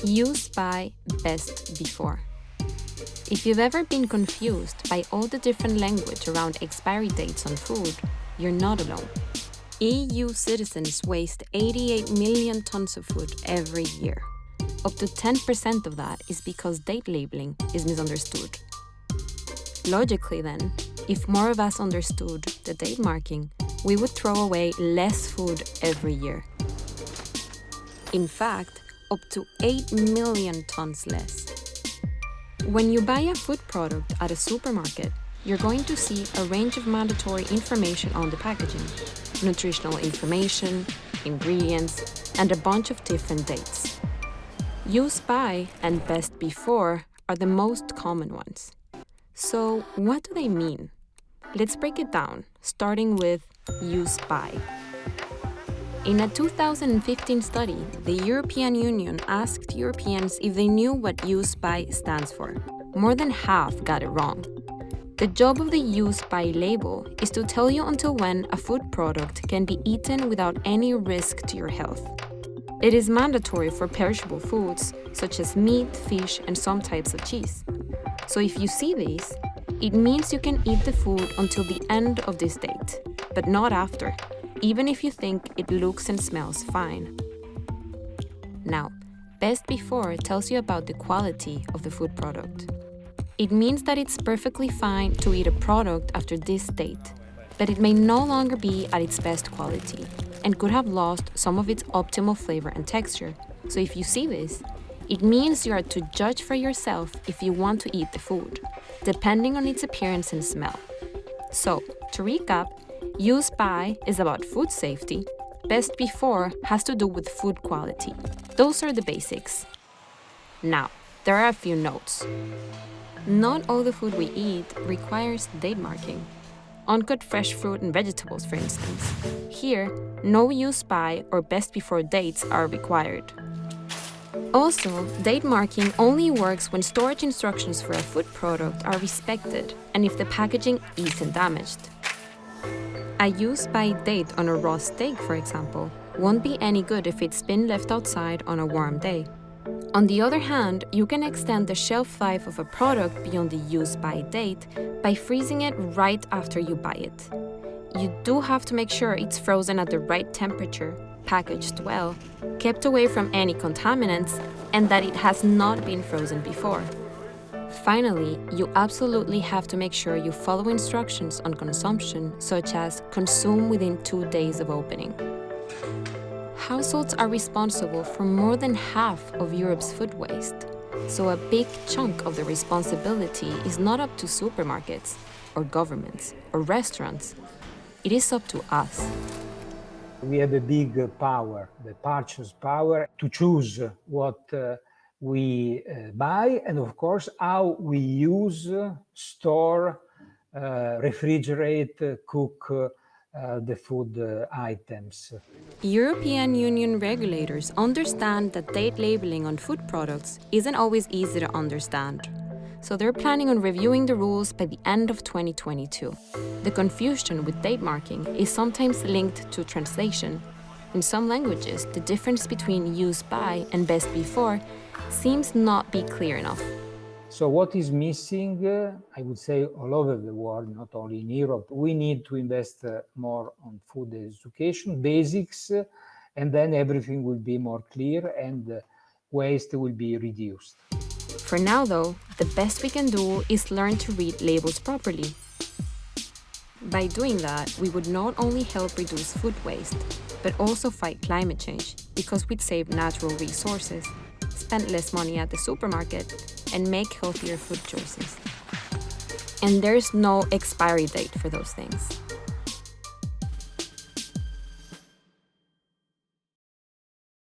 Use by, best before. If you've ever been confused by all the different language around expiry dates on food, you're not alone. EU citizens waste 88 million tons of food every year. Up to 10% of that is because date labeling is misunderstood. Logically then, if more of us understood the date marking, we would throw away less food every year. In fact, up to 8 million tons less. When you buy a food product at a supermarket, you're going to see a range of mandatory information on the packaging, nutritional information, ingredients, and a bunch of different dates. Use by and best before are the most common ones. So what do they mean? Let's break it down, starting with use by. In a 2015 study, the European Union asked Europeans if they knew what use by stands for. More than half got it wrong. The job of the use by label is to tell you until when a food product can be eaten without any risk to your health. It is mandatory for perishable foods, such as meat, fish, and some types of cheese. So if you see these, it means you can eat the food until the end of this date, but not after, even if you think it looks and smells fine. Now, best before tells you about the quality of the food product. It means that it's perfectly fine to eat a product after this date, but it may no longer be at its best quality and could have lost some of its optimal flavor and texture. So if you see this, it means you are to judge for yourself if you want to eat the food, depending on its appearance and smell. So, to recap, use by is about food safety, best before has to do with food quality. Those are the basics. Now, there are a few notes. Not all the food we eat requires date marking. Uncut fresh fruit and vegetables, for instance. Here, no use by or best before dates are required. Also, date marking only works when storage instructions for a food product are respected and if the packaging isn't damaged. A use by date on a raw steak, for example, won't be any good if it's been left outside on a warm day. On the other hand, you can extend the shelf life of a product beyond the use by date by freezing it right after you buy it. You do have to make sure it's frozen at the right temperature, packaged well, kept away from any contaminants, and that it has not been frozen before. Finally, you absolutely have to make sure you follow instructions on consumption, such as consume within 2 days of opening. Households are responsible for more than half of Europe's food waste, so a big chunk of the responsibility is not up to supermarkets, or governments, or restaurants. It is up to us. We have a big power, the purchase power, to choose what we buy and, of course, how we use, store, refrigerate, cook the food items. European Union regulators understand that date labeling on food products isn't always easy to understand. So they're planning on reviewing the rules by the end of 2022. The confusion with date marking is sometimes linked to translation. In some languages, the difference between use by and best before seems not be clear enough. So what is missing, I would say all over the world, not only in Europe, we need to invest more on food education, basics, and then everything will be more clear and waste will be reduced. For now, though, the best we can do is learn to read labels properly. By doing that, we would not only help reduce food waste, but also fight climate change, because we'd save natural resources, spend less money at the supermarket, and make healthier food choices. And there's no expiry date for those things.